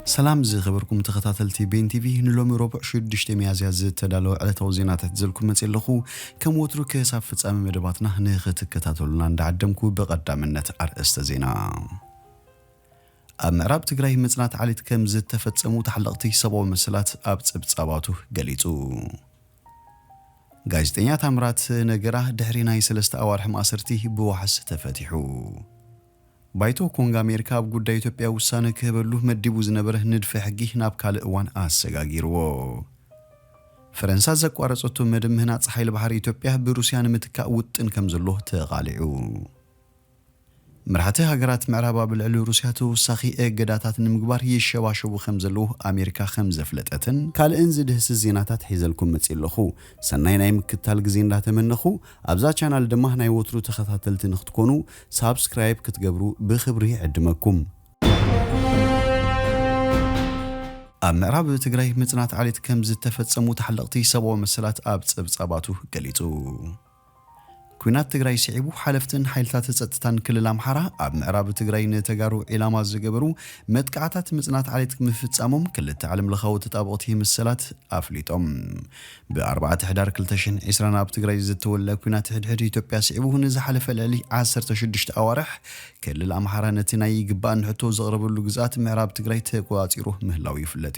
سلام زي خبركم تخطاتلتي بين تي في نلومي ربع شدشت ميازيا زد تدالو على توزينات تزلكم متسلخو كم وترك حساب فصام مدباتنا نخت كتاتلنا ندعدمكو بقدامنت ارئست زينا امراب تግራይ مصنات عليت كم زد تفصمو تحلقتي سبو مسلات اب صبصاباتو ገሊጹ ጋዜጠኛ ታምራት ነገራ ድሕሪናይ 3 ኣዋርሕ ማሰርቲ ብዋሕስ ተፈቲሑ ባይቶ ኮንግ አሜሪካ ኣብ ጉዳይ ኢትዮጵያ ውሳነ ከበሉ መዲቡ ዝነበረ ንድፈ ሕጊ ናብ ካልእ እዋን ኣሰጋጊርዎ ፈረንሳ ዘቋረጸቱ መድምህና ፀሓይል ባህሪ ኢትዮጵያ ብሩሲያ ንምትካእ ውጥን ከም ዘሎ ተቃሊዑ مرحته هاجرات معربة بالعلو روسيا توسخي اجداتات نمجبار يشواشو خمزلو أمريكا خمزة فلتاتن قال انزد هس الزيناتات حيزلكم متسيلخو سنين ايم كتال جزين لا تمنخو ابزا channel دمهنا يوترو تخطاتلت نختكونو سابسكرايب كتجبرو بخبري عدمكم معرب تግራይ مصنات عليت كم زت تفصمو تحلقتي سبو مسلات اب صبصاباتو ገሊጹ ኩናት ትግራይ ሲዒቡ ሓለፍትን ሓይልታት ጸጥታን ክልል ኣምሓራ ኣብ ምዕራብ ትግራይ ነተጋሩ ኢላማ ዝገበሩ መጥቃዕታት ምጽናት ዓሌት ምፍጻሞም ክልተ ዓለም ለኻው ተጣብቕቲ መሰላት ኣፍሊጦም ብ4 ሕዳር 2020 ኣብ ትግራይ ዝተወለ ኩናት ሕድሕድ ኢትዮጵያ ሲዒቡ ንዝሓለፈ ልዕሊ 16 ኣዋርሕ ክልል ኣምሓራ ነቲ ናይ ግባን ሕቶ ዘቕረበሉ ግዛት ምዕራብ ትግራይ ተቆጻጺሩ ምህላው ይፍለጥ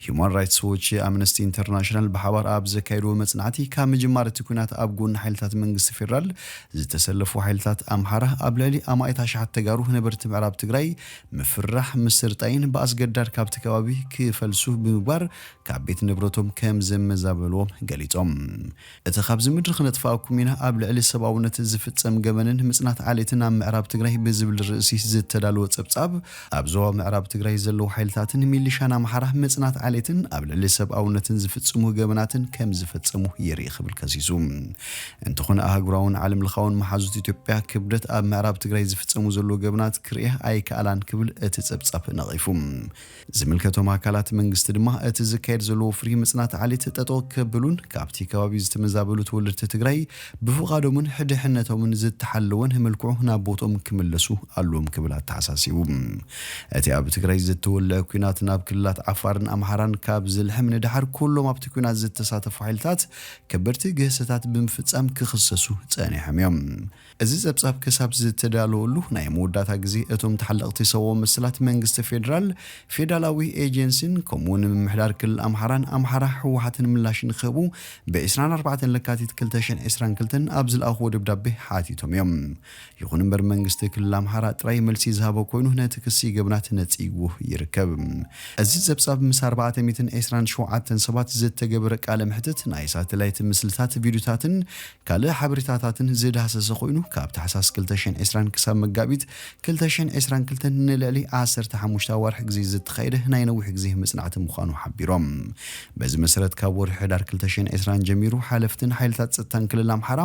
Human Rights Watch Amnesty International بحوار ኣብ ዘካይዶ መጽናዕቲ ካብ መጀመርያው ኩናት ኣብ ጎን ሓይልታት መንግስት فيرال زتسلف حيلتات أمحرة قبلي أما إتاشحت تجاروه نبرت بعرب تجري مفرح مسرتين بأسجدار كابت كوابي كفلسوه بمبار كعبيت نبرتهم كم زم زابلوم قليتهم اتخابز مدرخ نتفاوكم منها قبل علي السبعونة زفت سم جمنن مسنات عليتنا معرب تجري بزبل الرئيسي زت تدالو تبصاب أبزوا معرب تجري زلو حيلتاتن ميليشان أمحرة مسنات عليتن قبل علي السبعونة زفت سمو جمناتن كم زفت سمو يريخ بالكسيسوم انتخون هاجراون عالم الخون محازوت إثيوبيا كبرت أب معرب تجري زفتسمو زلو جبنات كريه أي كألان قبل اتتصبصب نغيفهم زملكتو ماكالات منجست دما اتزكير زلو فري مصنات علي تطو كبلون كابتي كوابي زتمزابلو تولرت تجري بفقادو من حدحنتو من زت تحلون هملكو هنا بوتهم كملسو قالوم كبلات تحساسيوم اتي اب تجري زت ولا كينات ناب كلات عفارن امحران كاب زلحم ندحر كلهم اب تكونات زت تساتف حيلتات كبرتي جهستات بمفصام كخصصو ጸኒ حميم እዚ ጸብጻብ ከሳብ ዝተዳለወሉ ናይ መወዳታ ግዜ እቶም ተሐለቅቲ ሰው መስላት መንግስት ፌደራላዊ ኤጀንሲን ኮሙን ምሕዳር ክልል ኣምሓራ ህወሓትን ምላሽን ክቡ በ24 ለካቲት 2022 ኣብ ዝልኣኹ ደብዳቤ ሓቲቶም እዮም ይኹን እምበር መንግስት ክልል ኣምሓራ ጥራይ መልሲ ዝሃበ ኮይኑ ነቲ ክሲ ገብናት ነጽይዎ ይርከብ እዚ ጸብጻብ ምስ 427 ሰባት ዝተገበረ ቃለ ምሕተት ናይ ሳተላይት ምስልታት ቪዲዮታትን ካልእ ሓበሬታታትን ዝዳሰሰ ኮይኑ ካብ ተሓሳስ 2020 ክሳብ መጋቢት 2022 ንልዕሊ 15 ኣዋርሕ ግዜ ዝተኻየደ ናይ ነዊሕ ግዜ መጽናዕቲ ምዃኑ ሓቢሮም በዚ መሰረት ካብ ወርሒ ሕዳር 2020 ጀሚሩ ሓለፍትን ሓይልታት ጸጥታን ክልል ኣምሓራ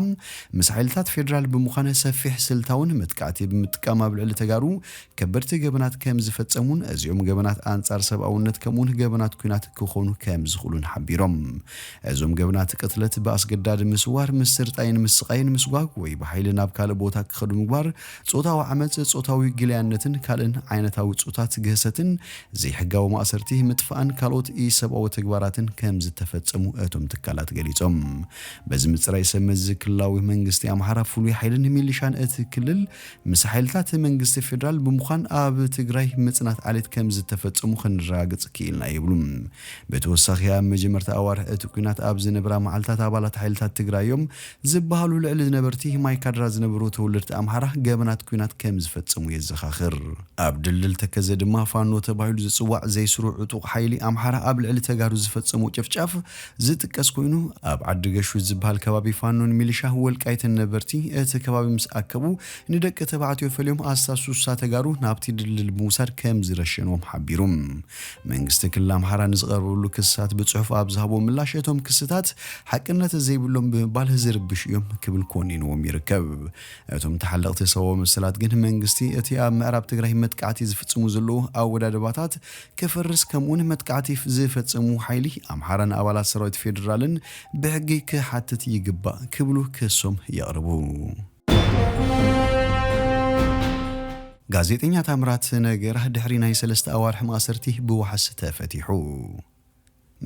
ምስ ሓይልታት ፌደራል ብምዃነ ሰፊሕ ስልታውን መጥቃዕቲ ብምጥቃም ኣብ ልዕሊ ተጋሩ ከበድቲ ገበናት ከም ዝፈጸሙን እዚኦም ገበናት ኣንጻር ሰብኣውነት ከምኡን ገበናት ኩናት ክኾኑ ከም ዝኽእሉን ሓቢሮም እዞም ገበናት ቅትለት በኣስገዳድ ምስዋር ምስርጣይን ምስቃይን ምስጓግ ወይ በኃይል ናብ ካልእ ቦታ ክኸዱ ምግባር ጾታዊ ዓመጽ ጾታዊ ግልያነትን ካልእን ዓይነታዊ ጾታት ገሰትን ዘይሕጋዊ ማእሰርቲ ምጥፋእን ካልኦት ኢሰብኣዊ ተግባራትን ከም ዝተፈጸሙ እቶም ትካላት ገሊጾም በዚ ምጽራይ ሰመዝ ክልላዊ መንግስቲ ኣምሓራ ፍሉይ ሓይልን ሚሊሻን እቲ ክልል ምስ ሓይልታት መንግስቲ ፌደራል ብምዃን ኣብ ትግራይ መጽናት ዓሌት ከም ዝተፈጸሙ ክንረጋግጽ ክኢልና ይብሉም በተወሳኺ ኣብ መጀመርታ ኣዋርሕ እቲ ኩናት ኣብ ዝነበራ መዓልታት ኣባላት ሓይልታት ትግራዮም ዝበሃሉ ልዕሊ ዝነበርቲ ማይካድራ ዝነበሩ ተወለድቲ ኣምሓራ ገበናት ኩናት ከም ዝፈጸሙ የዘኻኽር ኣብ ድልል ተከዘ ድማ ፋኖ ተባሂሉ ዝጽዋዕ ዘይስሩዕ ዕጡቕ ሓይሊ ኣምሓራ ኣብ ልዕሊ ተጋሩ ዝፈጸሙ ጭፍጫፍ ዝጥቀስ ኮይኑ ኣብ ዓዲ ገሹ ዝበሃል ከባቢ ፋኖን ሚሊሻ ወልቃይትን ነበርቲ እቲ ከባቢ ምስ ኣከቡ ንደቂ ተባዕትዮ ፈልዮም ኣሳሱሳ ተጋሩ ናብቲ ድልል ብምውሳድ ከም ዝረሸኖም ሓቢሮም መንግስቲ ክልል ኣምሓራ ንዝቐርበሉ ክስታት ብጽሑፍ ኣብ ዝሃቦ ምላሽ እቶም ክስታት ሓቅነት ዘይብሎም ብምባል ዝርብሽ እዮም ክብል ኮኒንዎም ይርከብ እቶም ተሐለቅቲ ሰው መስላት ግን መንግስቲ እቲ ኣብ ምዕራብ ትግራይ መጥቃዕቲ ዝፍጽሙ ዘለዉ ኣወዳድባታት ከፈርስ ከምኡን መጥቃዕቲ ዝፈጽሙ ሓይሊ ኣምሓራን ኣባላት ሰራዊት ፌደራልን ብሕጊ ክሓትት ይግባእ ክብሉ ክሶም የቕርቡ ጋዜጠኛ ታምራት ነገራ ድሕሪ ናይ 3 ኣዋርሕ ማእሰርቲ ብዋሕስ ተፈቲሑ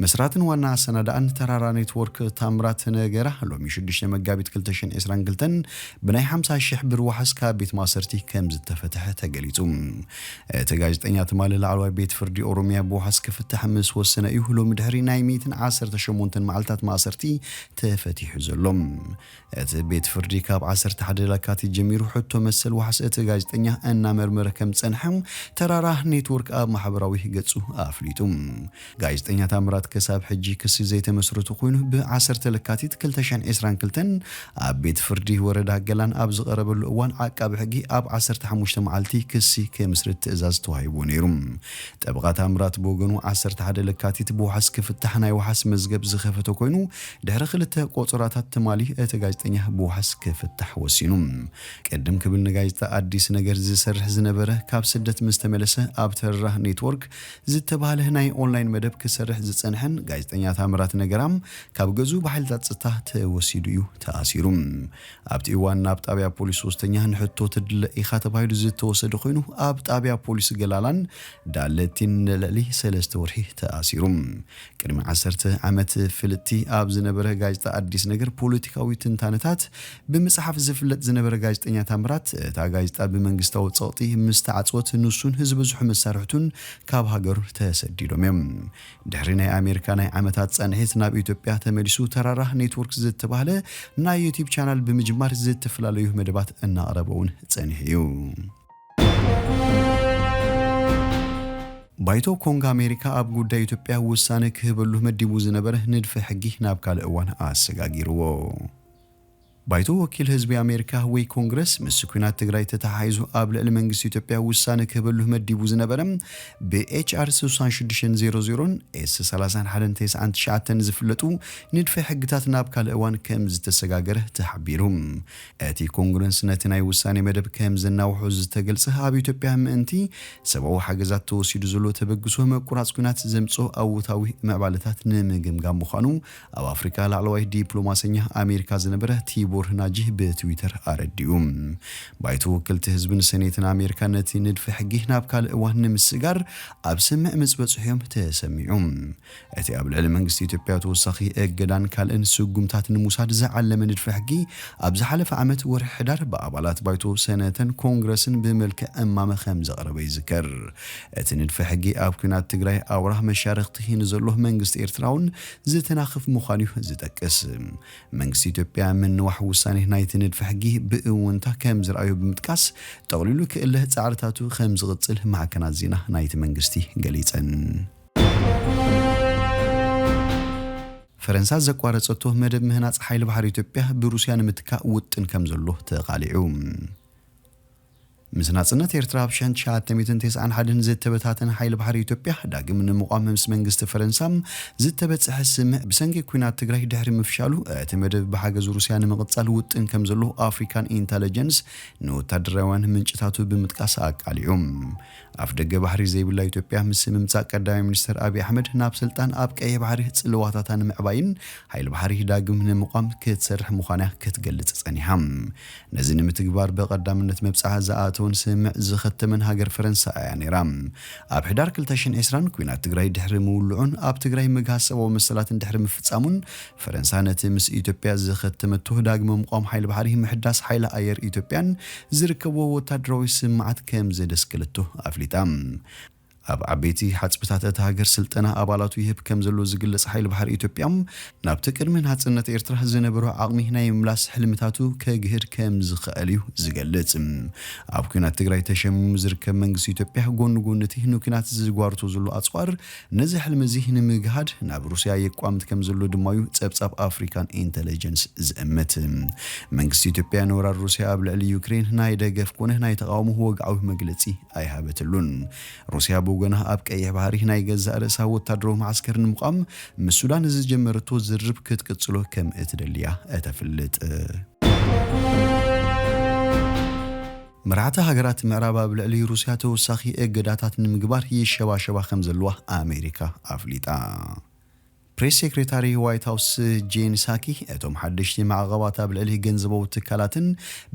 መስራትን ዋና አሰናዳን ተራራ ኔትወርክ ታምራት ነገራ ሎሚ 6 መጋቢት 2022 ብናይ 50,000 ብር ዋሕስ ካብ ቤት ማእሰርቲ ከም ዝተፈተሐ ተገሊጹ እቲ ጋዜጠኛ ትማል ላዕለዋይ ቤት ፍርዲ ኦሮሚያ ብዋሕስ ክፍትሕ ምስ ወሰነ እዩ ሎሚ ድሕሪ ናይ 118 መዓልታት ማእሰርቲ ተፈቲሑ ዘሎም እቲ ቤት ፍርዲ ካብ 11 ለካቲት ጀሚሩ ሕቶ መሰል ዋሕስ እቲ ጋዜጠኛ እናመርመረ ከም ጸንሐም ተራራ ኔትወርክ ኣብ ማሕበራዊ ገጹ ኣፍሊጡ ጋዜጠኛ ታምራት كساب حجي كسي زيت مسرته خوينه ب10 لكاتيت 2022 ኣብ ቤት ፍርዲ ወረዳ ገላን ኣብ ዝቀረበሉ እዋን ዓቃብ ሕጊ ኣብ 15 መዓልቲ ክሲ ከምስርት ትእዛዝ ተዋሂቡ ነይሩ ጠበቃ ታምራት በወገኑ 11 ለካቲት ብዋሕስ ክፍትሕ ናይ ዋሕስ መዝገብ ዝኸፈተ ኮይኑ ድሕሪ ክልተ ቆጽራታት ተማሊ እቲ ጋዜጠኛ ብዋሕስ ክፍትሕ ወሲኑ ቀደም ክብል ንጋዜጣ አዲስ ነገር ዝሰርሕ ዝነበረ ካብ ስደት ምስተመለሰ ኣብ ተራራ ኔትወርክ ዝተባሃለ ናይ ኦንላይን መደብ ክሰርሕ ዝጸንሐን ጋዜጠኛ ታምራት ነገራም ካብ ገዙ በኃይልታት ጸጥታ ተወሲዱ እዩ ተኣሲሩ ኣብቲ እዋን ናብ ጣብያ ፖሊስ ሶስተኛ ንሕቶ ትድለ ኢኻ ተባሂሉ ዝተወሰደ ኮይኑ ኣብ ጣብያ ፖሊስ ገላላን ዳለቲን ለሊ 3 ወርሒ ተኣሲሩ ቅድሚ 10 ዓመት ፍልቲ ኣብ ዝነበረ ጋዜጣ አዲስ ነገር ፖለቲካዊ ትንታነታት በመጽሐፍ ዝፍለጥ ዝነበረ ጋዜጠኛ ታምራት እታ ጋዜጣ በመንግስታዊ ጸጥቲ ምስተዓጽወት ንሱን ህዝብ ዝሑ መሳርሕቱን ካብ ሃገሩ ተሰዲዶም ድሕሪ ናይ አሜሪካ ናይ ዓመታት ጸንሒት ናብ ኢትዮጵያ ተመሊሱ ተራራ ኔትወርክ ዝተባሃለ ናይ ዩቲዩብ ቻናል በመጅማር ዝተፈላልዩ መደባት እናቀረበውን ጸንሒዩ ባይቶ ኮንግ አሜሪካ ኣብ ጉዳይ ኢትዮጵያ ውሳኔ ክህበሉ መዲቡ ዝነበረ ንድፈ ሕጊ ናብ ካልእ እዋን አሰጋጊርዎ ባይቶ ወኪል ህዝብ አሜሪካ ወይ ኮንግረስ ምስኩናት ትግራይ ተታሃይዙ ኣብ ልዕሊ መንግስት ኢትዮጵያ ውሳኔ ክህበሉ መዲቡ ዝነበረም በኤችአር 6600 S3199 ዝፍለጡ ንድፈ ሕግታት ናብ ካልእ እዋን ከም ዝተሰጋገረ ተሓቢሩ እቲ ኮንግረስ ነቲ ናይ ውሳኔ መደብ ከም ዝናውሑ ዝተገልጸ ኣብ ኢትዮጵያ ምእንቲ ሰብኣዊ ሓገዛት ተወሲዱ ዘሎ ተበግሶ መቁራጽ ኩናት ዘምጾ ኣውታዊ ምዕባለታት ንምግምጋም ምዃኑ ኣብ አፍሪካ ላዕለዋይ ዲፕሎማሰኛ አሜሪካ ዝነበረ ቲቦር ናጂህ በትዊተር አረዲኡም ባይቶ ወክልቲ ህዝብን ሰኔትን አሜሪካ ነቲ ንድፈ ሕጊ ናብ ካልእ እዋን ንምስጋር ኣብ ስምዕ ምጽበጽሕዮም ተሰሚዑም እቲ ኣብ ልዕሊ መንግስቲ ኢትዮጵያ ተወሳኺ እገዳን ካልእን ስጉምታት ንሙሳድ ዝዓለመ ንድፈ ሕጊ ኣብ ዝሓለፈ ዓመት ወርሒ ሕዳር በኣባላት ባይቶ ሰነተን ኮንግረስን ብመልክዕ እማመ ከም ዘቕረበ ይዝከር እቲ ንድፈ ሕጊ ኣብ ኩናት ትግራይ ኣውራህ መሻርክቲ ንዘሎ መንግስቲ ኤርትራውን ዝተናኽፍ ምዃኑ ዝጠቅስ መንግስቲ ኢትዮጵያ ምንዋሕ ውሳኔ ናይቲ ንድፈ ሕጊ ብእውንታ ከም ዝረኣዩ ብምጥቃስ ጠቕሊሉ ክእለ ጻዕርታቱ ከም ዝቕጽል ማዕከናት ዜና ናይቲ መንግስቲ ገሊጸን ፈረንሳ ዘቋረጸቶ መደብ ምህናጽ ሓይሊ ባሕሪ ኢትዮጵያ ብሩስያ ንምትካእ ውጥን ከም ዘሎ ተቃሊዑ ምስናጽነት ኤርትራ ኣብ 1991 ዝተበታተነ ሓይሊ ባሕሪ ኢትዮጵያ ዳግም ንምቋም ምስ መንግስቲ ፈረንሳ ዝተበጽሐ ስምዕ ብሰንኪ ኩናት ትግራይ ድሕሪ ምፍሻሉ እቲ መደብ ብሓገዝ ሩስያ ንምቕጻል ውጥን ከም ዘሎ አፍሪካን ኢንተለጀንስ ንወታደራውያን ምንጭታቱ ብምጥቃስ አቃሊዑ ኣብ ደገ ባሕሪ ዘይብላ ኢትዮጵያ ምስ ምምጻእ ቀዳማይ ሚኒስትር አብይ አሕመድ ናብ ስልጣን ኣብ ቀይሕ ባሕሪ ጽልዋታታን ምዕባይን ሓይሊ ባሕሪ ዳግም ንምቋም ክትሰርሕ ምዃና ክትገልጽ ጸኒሓ ነዚ ንምትግባር በቀዳምነት መብጻሕ ዝኣተውን ስምዕ ዝኸተመን ሃገር ፈረንሳ እያ ነይራ ኣብ ሕዳር 2020 ኩናት ትግራይ ድሕሪ ምውልዑን ኣብ ትግራይ ምግሃሰባዊ መሰላትን ድሕሪ ምፍጻሙን ፈረንሳ ነቲ ምስ ኢትዮጵያ ዝኸተመቶ ዳግም ምቋም ሓይሊ ባሕሪ ምሕዳስ ሓይሊ ኣየር ኢትዮጵያን ዝርከቦ ወታደራዊ ስምዓት ከም ዘደስክለቶ ኣፍሊጣ ኣብ ዓበይቲ ሓጽብታት እቲ ሃገር ስልጠና ኣባላቱ ይህብ ከም ዘሎ ዝግለጽ ሓይሊ ባሕሪ ኢትዮጵያ ናብቲ ቅድሚ ናጽነት ኤርትራ ዝነበሩ ዓቕሚ ናይ ምምላስ ሕልምታቱ ከግህድ ከም ዝኽእል እዩ ዝገልጽ ኣብ ኩናት ትግራይ ተሸሚሙ ዝርከብ መንግስቲ ኢትዮጵያ ጎኒ ጎኒ እቲ ንኩናት ዝጓርቶ ዘሎ ኣጽዋር ነዚ ሕልሚ እዚ ንምግሃድ ናብ ሩስያ የቋምት ከም ዘሎ ድማ እዩ ጸብጻብ አፍሪካን ኢንተለጀንስ ዝእምት መንግስቲ ኢትዮጵያ ንወራር ሩስያ ኣብ ልዕሊ ዩክሬን ናይ ደገፍ ኮነ ናይ ተቃውሞ ወግዓዊ መግለጺ ኣይሃበትሉን ሩስያ ወገና ኣብ ቀይሕ ባሕሪ ናይ ገዛ ርእሳ ወታደራዊ ማዕስከር ንምቋም ምስ ሱዳን ዝጀመረቶ ዝርብ ክትቅጽሎ ከም እትደልያ እተፍልጥ መራሕቲ ሃገራት ምዕራብ ኣብ ልዕሊ ሩስያ ተወሳኺ እገዳታት ንምግባር ይሸባሸባ ከም ዘለዋ ኣሜሪካ ኣፍሊጣ ፕሬስ ሴክሬታሪ ዋይት ሃውስ ጄን ሳኪ እቶም ሓደሽቲ ማዕቀባት ኣብ ልዕሊ ገንዘባዊ ትካላትን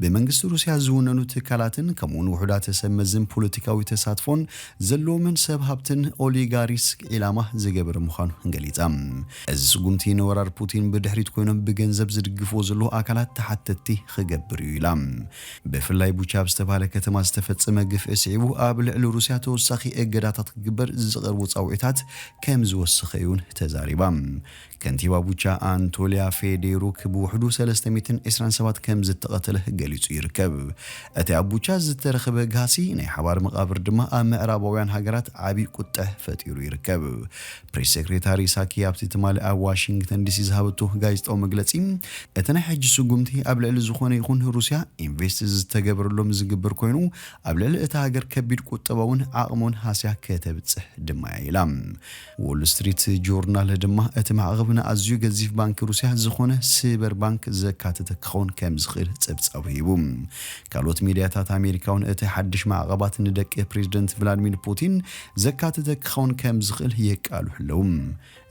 ብመንግስቲ ሩስያ ዝውነኑ ትካላትን ከምኡውን ውሕዳት ሰመዝን ፖለቲካዊ ተሳትፎን ዘለዎምን ሰብ ሃብትን ኦሊጋሪስክ ኢላማ ዝገበረ ምዃኑ ገሊጻ እዚ ስጉምቲ ንወራር ፑቲን ብድሕሪት ኮይኖም ብገንዘብ ዝድግፍዎ ዘሎ ኣካላት ተሓተቲ ክገብር እዩ ኢላ ብፍላይ ቡቻ ዝተባሃለ ከተማ ዝተፈጸመ ግፍዒ ስዒቡ ኣብ ልዕሊ ሩስያ ተወሳኺ እገዳታት ክግበር ዝቐርቡ ጻውዒታት ከም ዝወሰኸ እውን ተዛሪባ ከንቲባ ቡቻ አንቶሊያ ፌዴሩክ ብውሕዱ 327 ከም ዝተቐተለ ገሊጹ ይርከብ እቲ ኣብ ቡቻ ዝተረኸበ ጋሲ ናይ ሓባር መቃብር ድማ ኣብ ምዕራባውያን ሃገራት ዓቢ ቁጥዕ ፈጢሩ ይርከብ ፕሬስ ሴክሬታሪ ሳኪ ኣብቲ ትማሊ ኣብ ዋሽንግተን ዲሲ ዝሃበቶ ጋዜጣዊ መግለጺ እቲ ናይ ሕጂ ስጉምቲ ኣብ ልዕሊ ዝኾነ ይኹን ሩስያ ኢንቨስት ዝተገበረሎም ዝግበር ኮይኑ ኣብ ልዕሊ እቲ ሃገር ከቢድ ቁጠባውን ዓቕሞን ሃስያ ከተብጽሕ ድማ ኢላ ዎል ስትሪት ጆርናል ድማ እቲ ማዕቀብና ኣዝዩ ገዚፍ ባንክ ሩስያ ዝኾነ ሲበር ባንክ ዘካተተ ክኸውን ከም ዝኽእል ፀብጻብ ሂቡ ካልኦት ሚድያታት ኣሜሪካውን እቲ ሓድሽ ማዕቀባት ንደቂ ፕሬዝደንት ቭላድሚር ፑቲን ዘካተተ ክኸውን ከም ዝኽእል የቃሉ ህለው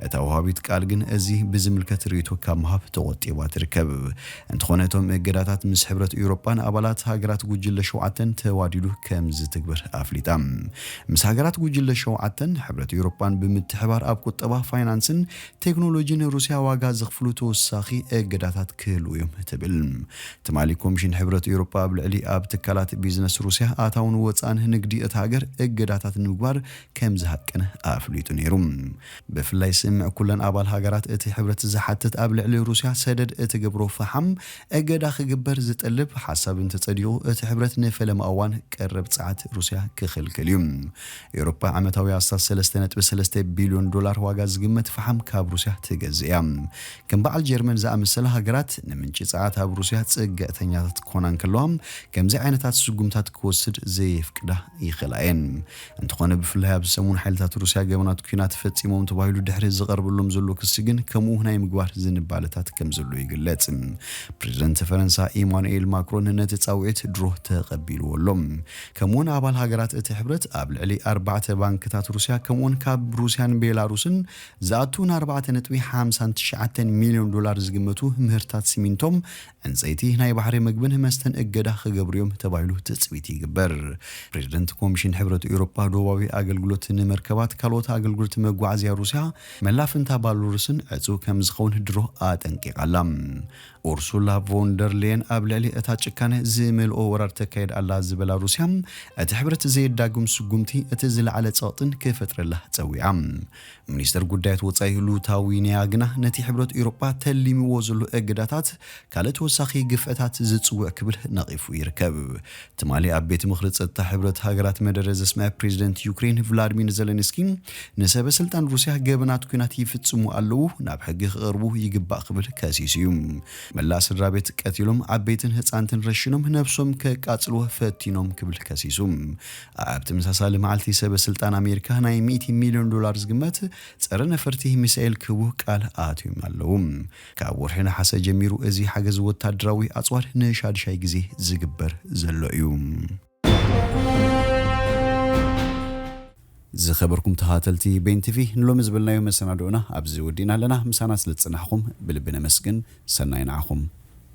እታ ወሃቢት ቃል ግን እዚ ብዝምልከት ርእይቶ ካብ መሃብ ተቆጢባ ትርከብ እንተኾነ እቶም እገዳታት ምስ ሕብረት ኤውሮፓን ኣባላት ሃገራት ጉጅለ ሸውዓተን ተዋዲዱ ከም ዝትግበር ኣፍሊጣ ምስ ሃገራት ጉጅለ ሸውዓተን ሕብረት ኤውሮፓን ብምትሕባር ኣብ ቁጠባ ፋይናንስን ቴክኖሎጂን ሩስያ ዋጋ ዝኽፍሉ ተወሳኺ እገዳታት ክህልው እዮም ትብል ትማሊ ኮሚሽን ሕብረት ኤውሮፓ ኣብ ልዕሊ ኣብ ትካላት ቢዝነስ ሩስያ ኣታውን ወፃን ንግዲ እቲ ሃገር እገዳታት ንምግባር ከም ዝሃቀነ ኣፍሊጡ ነይሩ ብፍላይ ስምዕ ኩለን ኣባል ሃገራት እቲ ሕብረት ዝሓትት ኣብ ልዕሊ ሩስያ ሰደድ እቲ ገብሮ ፈሓም እገዳ ክግበር ዝጠልብ ሓሳብን ተጸዲቑ እቲ ሕብረት ንፈለማ እዋን ቀረብ ጸዓት ሩስያ ክኽልክል እዩ ኤውሮፓ ዓመታዊ ኣሳስ 3.3 ቢልዮን ዶላር ዋጋ ዝግመት ፈሓም ካብ ሩስያ ትገዝእያ ከም በዓል ጀርመን ዝኣመሰለ ሃገራት ንምንጭ ጸዓት ኣብ ሩስያ ጽገተኛታት ኮናን ከለዎም ከምዚ ዓይነታት ስጉምታት ክወስድ ዘይፍቅዳ ይኽላየን እንተኾነ ብፍላይ ኣብ ሰሙን ሓይልታት ሩስያ ገበናት ኩናት ፈጺሞም ተባሂሉ ድሕሪ ዝቐርብሎም ዘሎ ክስ ግን ከምኡ ናይ ምግባር ዝንባለታት ከም ዘሎ ይግለጽ ፕሬዝደንት ፈረንሳ ኢማኑኤል ማክሮን ነቲ ጻውዒት ድሮ ተቐቢልዎሎም ከምኡውን ኣባል ሃገራት እቲ ሕብረት ኣብ ልዕሊ 4 ባንክታት ሩስያ ከምኡውን ካብ ሩስያን ቤላሩስን ዝኣቱን 4.59 ሚልዮን ዶላር ዝግመቱ ምህርታት ሲሚንቶም እንፀይቲ ናይ ባሕሪ ምግብን መስተን እገዳ ክገብርዮም ተባሂሉ ትጽቢት ይግበር ፕሬዝደንት ኮሚሽን ሕብረት ኤውሮፓ ዶባዊ ኣገልግሎት ንመርከባት ካልኦት ኣገልግሎት መጓዓዝያ ሩስያ መላፍንታ ባሉሩስን ዕፁ ከም ዝኸውን ድሮ ኣጠንቂቃላ ኡርሱላ ቮንደር ሌየን ኣብ ልዕሊ እታ ጭካነ ዝመልኦ ወራር ተካይድ ኣላ ዝበላ ሩስያ እቲ ሕብረት ዘየዳግም ስጉምቲ እቲ ዝለዓለ ጸቕጥን ክፈጥረላ ጸዊዓ ሚኒስተር ጉዳያት ወጻኢ ሉታዊንያ ግና ነቲ ሕብረት ኤውሮፓ ተሊምዎ ዘሎ እገዳታት ካልኦት ወሳኺ ግፍዕታት ዝጽውዕ ክብል ነቒፉ ይርከብ ትማሊ ኣብ ቤት ምኽሪ ጸጥታ ሕብረት ሃገራት መደረ ዘስምዐ ፕሬዝደንት ዩክሬን ቭላድሚር ዘለንስኪ ንሰበ ስልጣን ሩስያ ገበናት ኩናት ይፍጽሙ ኣለዉ ናብ ሕጊ ክቐርቡ ይግባእ ክብል ከሲሱ እዩ መላእ ስድራ ቤት ቀቲሎም ዓበይትን ህፃንትን ረሽኖም ነብሶም ከቃጽልዎ ፈቲኖም ክብል ከሲሱ ኣብ ተመሳሳሊ መዓልቲ ሰበ ስልጣን ኣሜሪካ ናይ 100 ሚልዮን ዶላር ዝግመት ጸረ ነፈርቲ ሚሳኤል ክቡ ቃል ኣትዮም ኣለዉ ካብ ወርሒ ነሓሰ ጀሚሩ እዚ ሓገዝ ወታደራዊ ኣጽዋር ንሻድሻይ ግዜ ዝግበር ዘሎ እዩ ዝኸበርኩም ተኸታተልቲ ቤን ቲቪ ንሎሚ ዝብልናዮ መሰናዶና ኣብዚ ወዲና ኣለና ምሳና ስለ ዝጽናሕኩም ብልቢ ነመስግን ሰናይ ንዓኹም